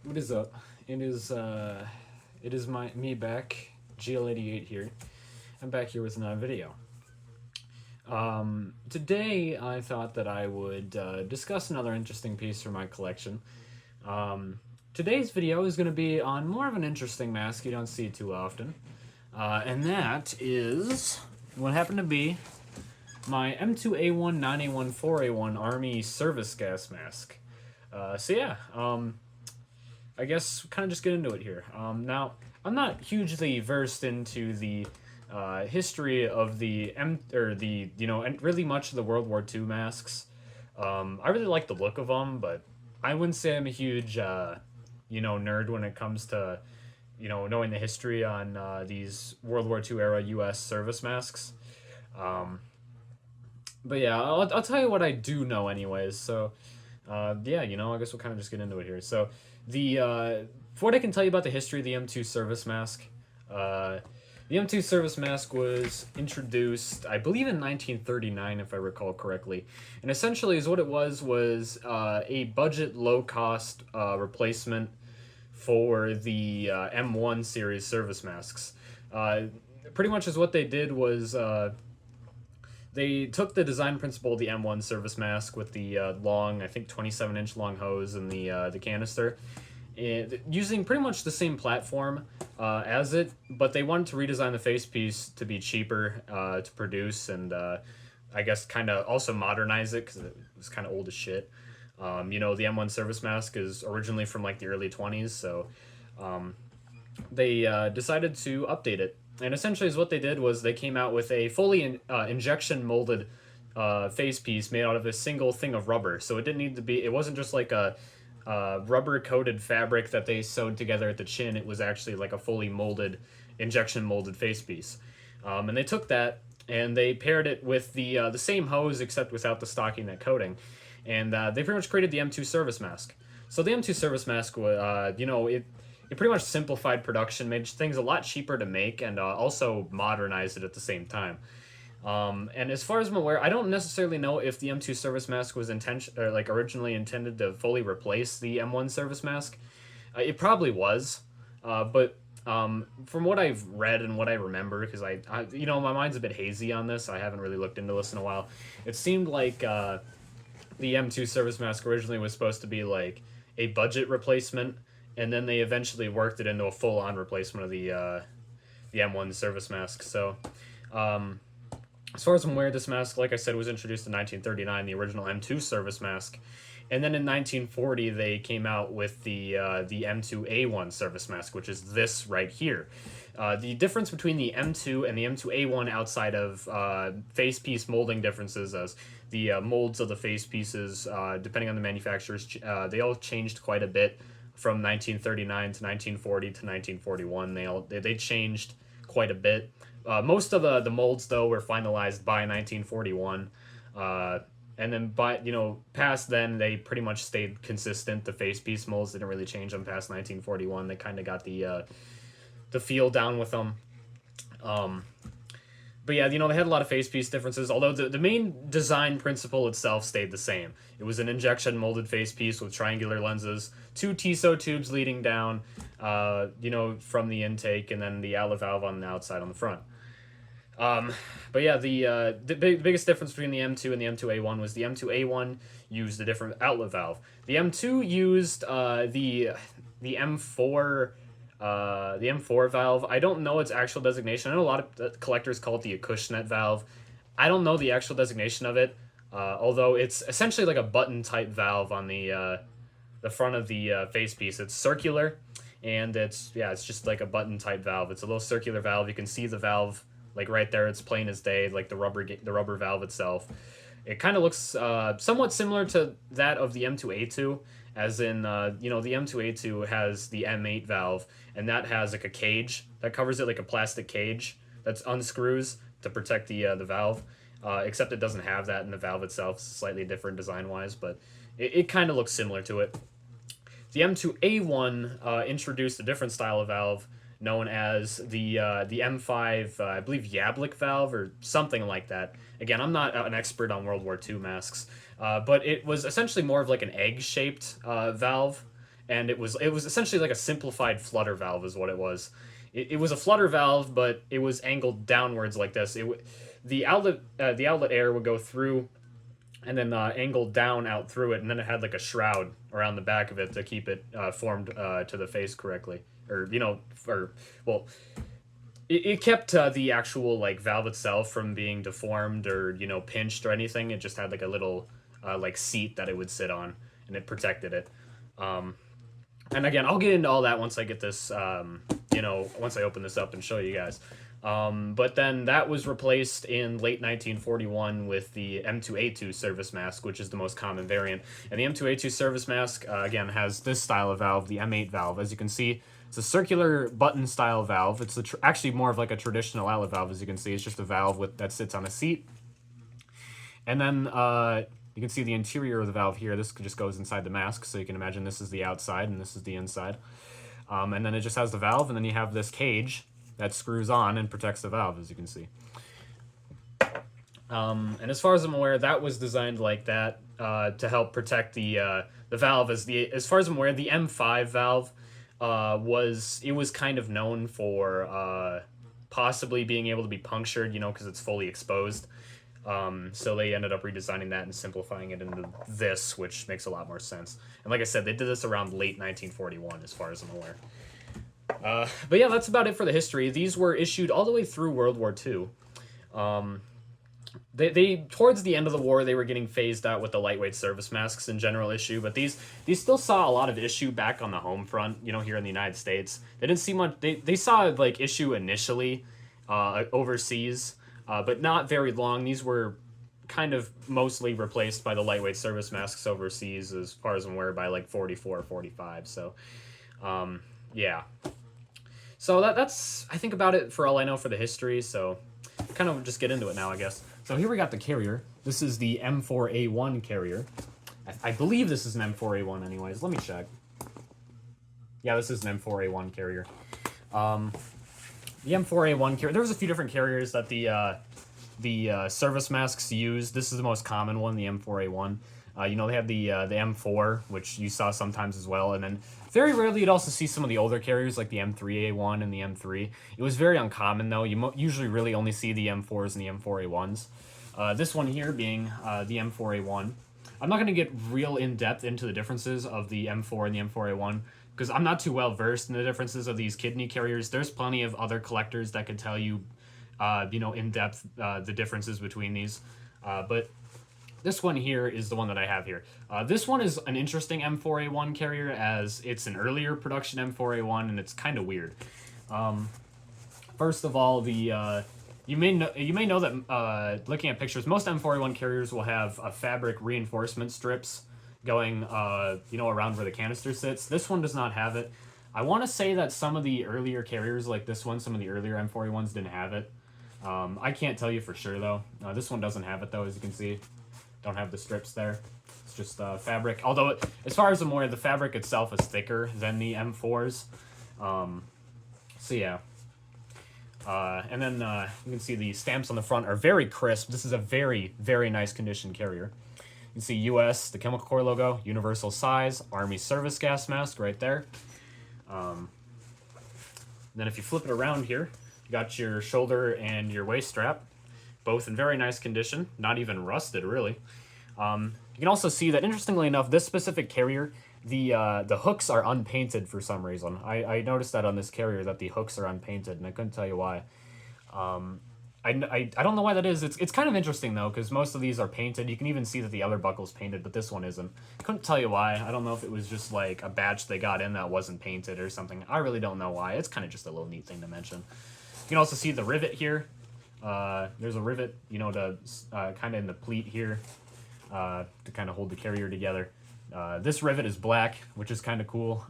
What is up? It is me back, GL88 here. I'm back here with another video. Today I thought that I would discuss another interesting piece from my collection. Today's video is going to be on more of an interesting mask you don't see too often, and that is what happened to be my M2A1-9A1-4A1 Army service gas mask. I guess kind of just get into it here. Now, I'm not hugely versed into the history of the and really much of the World War II masks. I really like the look of them, but I wouldn't say I'm a huge nerd when it comes to knowing the history on these World War II era U.S. service masks. But yeah, I'll tell you what I do know anyways. So I guess we'll kind of just get into it here. So for what I can tell you about the history of the M2 service mask, the M2 service mask was introduced, I believe, in 1939, if I recall correctly. And essentially, is what it was a budget, low-cost replacement for the M1 series service masks. Pretty much is what they did was they took the design principle of the M1 service mask with the long, I think 27-inch long hose and the canister, and using pretty much the same platform as it, but they wanted to redesign the facepiece to be cheaper to produce and I guess kind of also modernize it because it was kind of old as shit. The M1 service mask is originally from like the early 20s, so they decided to update it. And essentially, is what they did was they came out with a fully injection molded face piece made out of a single thing of rubber. So it didn't need to be. It wasn't just like a rubber coated fabric that they sewed together at the chin. It was actually like a fully molded, injection molded face piece. And they took that and they paired it with the same hose except without the stocking net coating, and they pretty much created the M2 service mask. So the M2 service mask was, it pretty much simplified production, made things a lot cheaper to make, and also modernized it at the same time. And as far as I'm aware, I don't necessarily know if the M2 service mask was originally intended to fully replace the M1 service mask. It probably was, but from what I've read and what I remember, because my mind's a bit hazy on this. I haven't really looked into this in a while. It seemed like the M2 service mask originally was supposed to be like a budget replacement, and then they eventually worked it into a full-on replacement of the M1 service mask. So, as far as I'm aware, this mask, like I said, was introduced in 1939, the original M2 service mask, and then in 1940 they came out with the M2A1 service mask, which is this right here. The difference between the M2 and the M2A1 outside of face piece molding differences, as the molds of the face pieces, depending on the manufacturers, they all changed quite a bit from 1939 to 1940 to 1941. They changed quite a bit. Most of the molds though were finalized by 1941, and then past then they pretty much stayed consistent. The face piece molds didn't really change them past 1941. They kind of got the feel down with them. But yeah, they had a lot of face piece differences, although the main design principle itself stayed the same. It was an injection molded face piece with triangular lenses, two TSO tubes leading down, from the intake, and then the outlet valve on the outside on the front. But yeah, the biggest difference between the M2 and the M2A1 was the M2A1 used a different outlet valve. The M2 used the M4 the M4 valve. I don't know its actual designation. I know a lot of collectors call it the Acushnet valve. I don't know the actual designation of it, although it's essentially like a button type valve on the front of the face piece. It's circular, and it's just like a button type valve. It's a little circular valve. You can see the valve like right there. It's plain as day, like the rubber valve itself. It kind of looks somewhat similar to that of the M2A2, as in, the M2A2 has the M8 valve, and that has like a cage that covers it, like a plastic cage that unscrews to protect the valve. Except it doesn't have that in the valve itself. It's slightly different design-wise, but it kind of looks similar to it. The M2A1 introduced a different style of valve known as the M5, I believe Yablik valve or something like that. Again, I'm not an expert on World War II masks, but it was essentially more of like an egg-shaped valve, and it was essentially like a simplified flutter valve is what it was. It was a flutter valve, but it was angled downwards like this. The outlet air would go through and then angled down out through it, and then it had like a shroud around the back of it to keep it formed to the face correctly, or or well, it kept the actual like valve itself from being deformed or pinched or anything. It just had like a little like seat that it would sit on, and it protected it. And again, I'll get into all that once I get this, once I open this up and show you guys. But then that was replaced in late 1941 with the M2A2 service mask, which is the most common variant. And the M2A2 service mask, again, has this style of valve, the M8 valve. As you can see, it's a circular button style valve. It's actually more of like a traditional outlet valve, as you can see. It's just a valve that sits on a seat. And then you can see the interior of the valve here. This just goes inside the mask, so you can imagine this is the outside and this is the inside. And then it just has the valve, and then you have this cage that screws on and protects the valve, as you can see. And as far as I'm aware, that was designed like that to help protect the valve. As far as I'm aware, the M5 valve was kind of known for possibly being able to be punctured, because it's fully exposed. So they ended up redesigning that and simplifying it into this, which makes a lot more sense. And like I said, they did this around late 1941, as far as I'm aware. But yeah, that's about it for the history. These were issued all the way through World War II. They towards the end of the war, they were getting phased out with the lightweight service masks in general issue, but these still saw a lot of issue back on the home front, here in the United States. They didn't see much. They saw like issue initially overseas, but not very long. These were kind of mostly replaced by the lightweight service masks overseas, as far as I'm aware, by like 44 or 45. So, yeah. So that's, I think, about it for all I know for the history, so kind of just get into it now, I guess. So here we got the carrier. This is the M4A1 carrier. I believe this is an M4A1 anyways. Let me check. Yeah, this is an M4A1 carrier. The M4A1 carrier, there was a few different carriers that the service masks use. This is the most common one, the M4A1. They have the M4, which you saw sometimes as well, and then very rarely you'd also see some of the older carriers like the M3A1 and the M3. It was very uncommon though. You usually really only see the M4s and the M4A1s. This one here being the M4A1. I'm not going to get real in-depth into the differences of the M4 and the M4A1 because I'm not too well versed in the differences of these kidney carriers. There's plenty of other collectors that could tell you, in depth the differences between these. But this one here is the one that I have here. This one is an interesting M4A1 carrier as it's an earlier production M4A1 and it's kind of weird. First of all, you may know that looking at pictures, most M4A1 carriers will have fabric reinforcement strips going around where the canister sits. This one does not have it. I want to say that some of the earlier carriers like this one, some of the earlier M4A1s didn't have it. I can't tell you for sure though. This one doesn't have it though, as you can see. Don't have the strips there. It's just fabric. Although, as far as I'm aware, the fabric itself is thicker than the M4s. So yeah. And then you can see the stamps on the front are very crisp. This is a very, very nice condition carrier. You can see US, the Chemical Corps logo, universal size, Army service gas mask right there. And then if you flip it around here, you got your shoulder and your waist strap, both in very nice condition, not even rusted really. You can also see that, interestingly enough, this specific carrier, the hooks are unpainted for some reason. I noticed that on this carrier that the hooks are unpainted, and I couldn't tell you why. I don't know why that is. It's kind of interesting though, because most of these are painted. You can even see that the other buckle's painted, but this one isn't. Couldn't tell you why. I don't know if it was just like a batch they got in that wasn't painted or something. I really don't know why. It's kind of just a little neat thing to mention. You can also see the rivet here. There's a rivet, to kind of in the pleat here to kind of hold the carrier together. This rivet is black, which is kind of cool.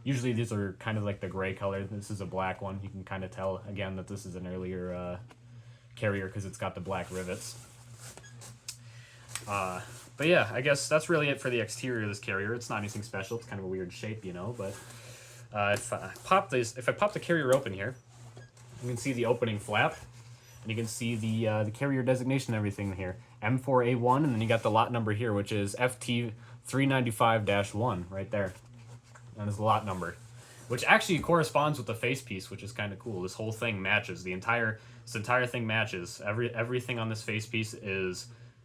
Usually these are kind of like the gray color. This is a black one. You can kind of tell, again, that this is an earlier carrier because it's got the black rivets. But yeah, I guess that's really it for the exterior of this carrier. It's not anything special. It's kind of a weird shape, but if I pop the carrier open here, you can see the opening flap. And you can see the carrier designation and everything here. M4A1, and then you got the lot number here, which is FT395-1 right there. and is lot numbered, which actually corresponds with the face piece, which is kind of cool. This whole thing matches. This entire thing matches. Everything on this face piece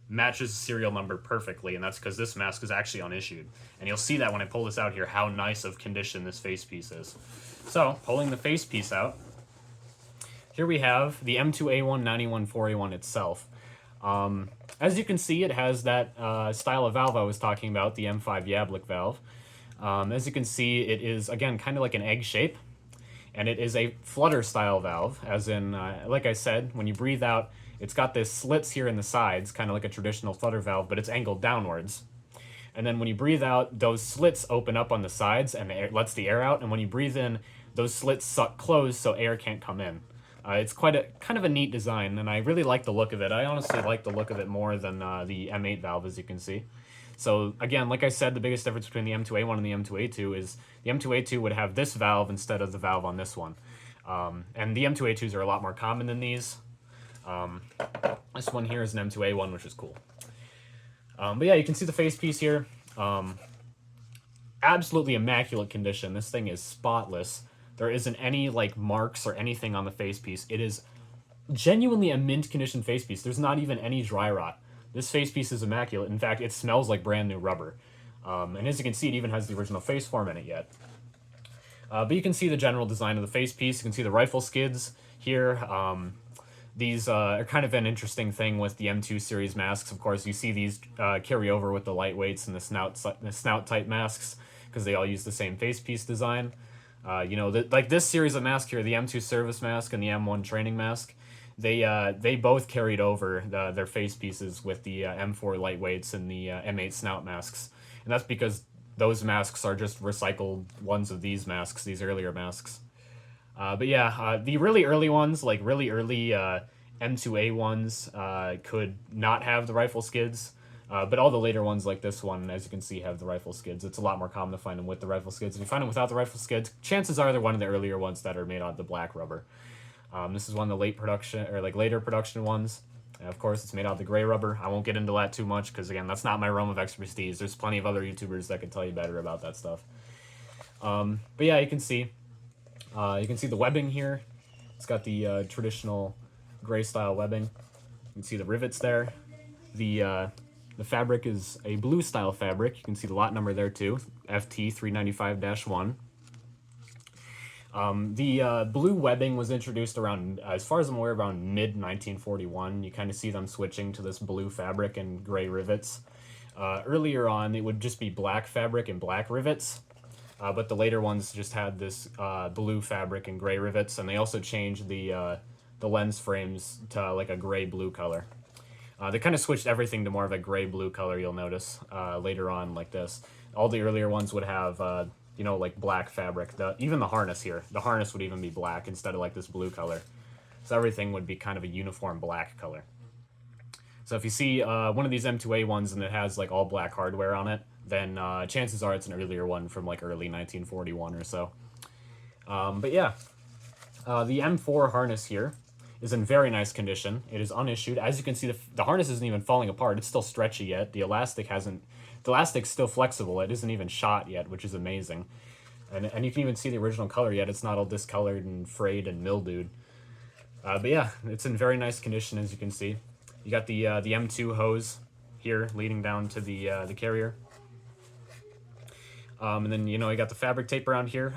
matches the serial number perfectly, and that's because this mask is actually unissued. And you'll see that when I pull this out here, how nice of condition this face piece is. So, pulling the face piece out, here we have the M2A1-91-4A1 itself. As you can see, it has that style of valve I was talking about, the M5 Yablick valve. As you can see, it is, again, kind of like an egg shape, and it is a flutter style valve, as in, like I said, when you breathe out, it's got this slits here in the sides, kind of like a traditional flutter valve, but it's angled downwards. And then when you breathe out, those slits open up on the sides, and it lets the air out, and when you breathe in, those slits suck closed so air can't come in. It's kind of a neat design, and I really like the look of it. I honestly like the look of it more than the M8 valve, as you can see. So again, like I said, the biggest difference between the M2A1 and the M2A2 is the M2A2 would have this valve instead of the valve on this one. And the M2A2s are a lot more common than these. This one here is an M2A1, which is cool. But yeah, you can see the face piece here. Absolutely immaculate condition. This thing is spotless. There isn't any like marks or anything on the face piece. It is genuinely a mint condition face piece. There's not even any dry rot. This face piece is immaculate. In fact, it smells like brand new rubber. And as you can see, it even has the original face form in it yet. But you can see the general design of the face piece. You can see the rifle skids here. These are kind of an interesting thing with the M2 series masks. Of course, you see these carry over with the lightweights and the snout type masks because they all use the same face piece design. Like this series of masks here, the M2 service mask and the M1 training mask, they both carried over their face pieces with the M4 lightweights and the M8 snout masks. And that's because those masks are just recycled ones of these masks, these earlier masks. But yeah, the really early ones, like really early M2A ones, could not have the rifle skids. But all the later ones, like this one, as you can see, have the rifle skids. It's a lot more common to find them with the rifle skids. If you find them without the rifle skids, chances are they're one of the earlier ones that are made out of the black rubber. This is one of the later production ones. And of course, it's made out of the gray rubber. I won't get into that too much because, again, that's not my realm of expertise. There's plenty of other YouTubers that can tell you better about that stuff. But yeah, you can see the webbing here. It's got the traditional gray style webbing. You can see the rivets there. The fabric is a blue style fabric. You can see the lot number there too, FT395-1. The blue webbing was introduced around, as far as I'm aware, around mid-1941. You kind of see them switching to this blue fabric and gray rivets. Earlier on, it would just be black fabric and black rivets. But the later ones just had this blue fabric and gray rivets, and they also changed the lens frames to like a gray-blue color. They kind of switched everything to more of a gray-blue color, you'll notice, later on like this. All the earlier ones would have, like black fabric. Even the harness here, the harness would even be black instead of like this blue color. So everything would be kind of a uniform black color. So if you see one of these M2A ones and it has like all black hardware on it, then chances are it's an earlier one from like early 1941 or so. But yeah, the M4 harness here is in very nice condition. It is unissued. As you can see, the harness isn't even falling apart. It's still stretchy yet. The elastic's still flexible. It isn't even shot yet, which is amazing. And you can even see the original color yet. It's not all discolored and frayed and mildewed. But yeah, it's in very nice condition, as you can see. You got the M2 hose here leading down to the carrier. And then, you got the fabric tape around here.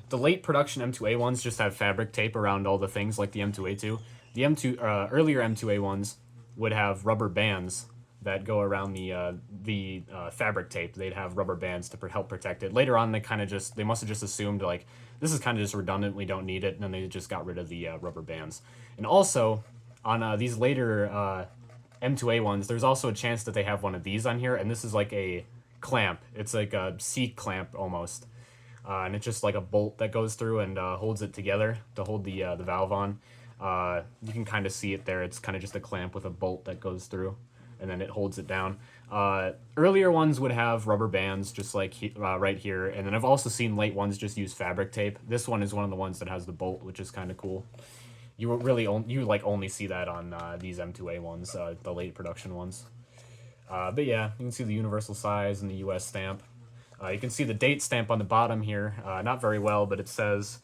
The late production M2A ones just have fabric tape around all the things like the M2A2. The earlier M2A ones would have rubber bands that go around the fabric tape. They'd have rubber bands to help protect it. Later on, they must have just assumed like this is kind of just redundant. We don't need it, and then they just got rid of the rubber bands. And also on these later M2A ones, there's also a chance that they have one of these on here, and this is like a clamp. It's like a seat clamp almost. And it's just like a bolt that goes through and holds it together to hold the valve on. You can kind of see it there. It's kind of just a clamp with a bolt that goes through, and then it holds it down. Earlier ones would have rubber bands, just like right here. And then I've also seen late ones just use fabric tape. This one is one of the ones that has the bolt, which is kind of cool. You only see that on these M2A ones, the late production ones. But yeah, you can see the universal size and the US stamp. You can see the date stamp on the bottom here. Not very well, but it says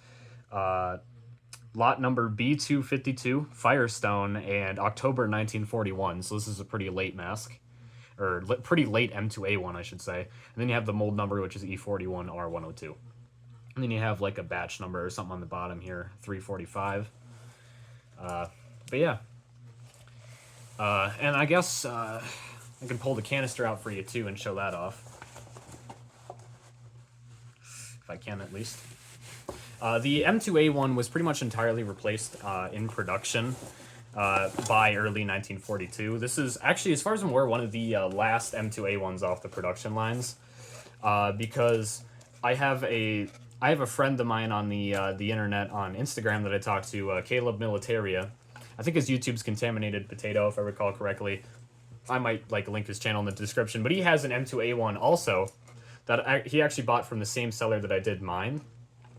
lot number B252, Firestone, and October 1941. So this is a pretty late mask, or pretty late M2A1, I should say. And then you have the mold number, which is E41R102. And then you have like a batch number or something on the bottom here, 345. But yeah. And I guess I can pull the canister out for you too and show that off. If I can, at least. The M2A1 was pretty much entirely replaced in production by early 1942. This is actually, as far as I'm aware, one of the last M2A1s off the production lines, because I have a friend of mine on the internet on Instagram that I talk to, Caleb Militaria. I think his YouTube's Contaminated Potato, if I recall correctly. I might link his channel in the description, but he has an M2A1 also that he actually bought from the same seller that I did mine.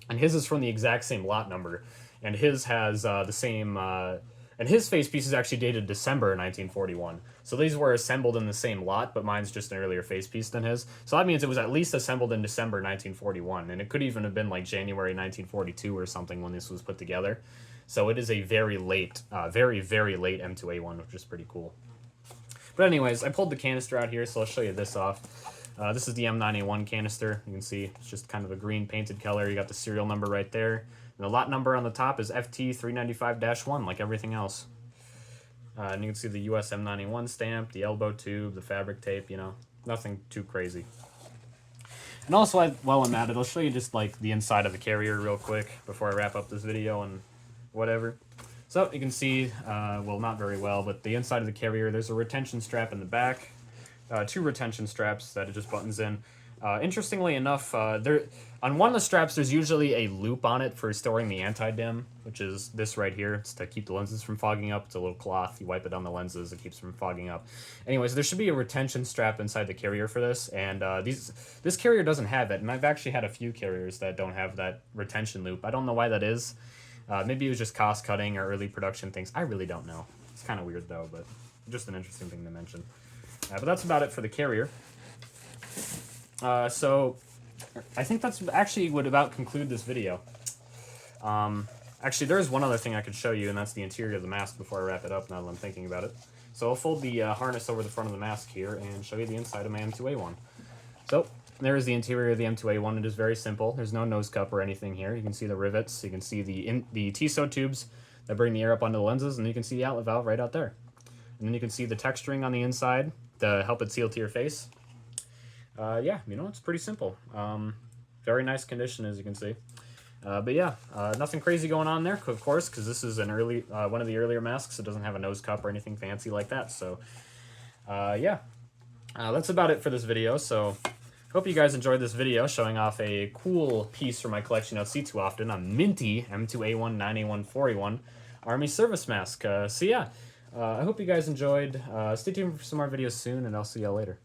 And his is from the exact same lot number, and his has the same, and his face piece is actually dated December 1941. So these were assembled in the same lot, but mine's just an earlier face piece than his. So that means it was at least assembled in December 1941, and it could even have been like January 1942 or something when this was put together. So it is a very late, very, very late M2A1, which is pretty cool. But anyways, I pulled the canister out here, so I'll show you this off. This is the M9A1 canister. You can see it's just kind of a green painted color. You got the serial number right there. And the lot number on the top is FT395-1, like everything else. And you can see the US M9A1 stamp, the elbow tube, the fabric tape, you know, nothing too crazy. And also, while I'm at it, I'll show you just the inside of the carrier real quick before I wrap up this video and whatever. So you can see, well, not very well, but the inside of the carrier, there's a retention strap in the back. 2 retention straps that it just buttons in. Interestingly enough, on one of the straps there's usually a loop on it for storing the anti-dim, which is this right here. It's to keep the lenses from fogging up. It's a little cloth. You wipe it on the lenses, it keeps from fogging up. Anyways, there should be a retention strap inside the carrier for this, and this carrier doesn't have it, and I've actually had a few carriers that don't have that retention loop. I don't know why that is. Maybe it was just cost cutting or early production things. I really don't know. It's kind of weird though, but just an interesting thing to mention. But that's about it for the carrier. So I think that's actually would about conclude this video. Actually, there is one other thing I could show you, and that's the interior of the mask before I wrap it up now that I'm thinking about it. So I'll fold the harness over the front of the mask here and show you the inside of my M2A1. So there is the interior of the M2A1. It is very simple. There's no nose cup or anything here. You can see the rivets. You can see the TSO tubes that bring the air up onto the lenses, and you can see the outlet valve right out there. And then you can see the texturing on the inside to help it seal to your face. Yeah, you know, it's pretty simple. Very nice condition, as you can see. But yeah, nothing crazy going on there, of course, because this is an one of the earlier masks. It doesn't have a nose cup or anything fancy like that. So, yeah, that's about it for this video. So, hope you guys enjoyed this video showing off a cool piece from my collection you don't see too often, a minty M2A1 9A1 Army service mask. So yeah, I hope you guys enjoyed. Stay tuned for some more videos soon, and I'll see y'all later.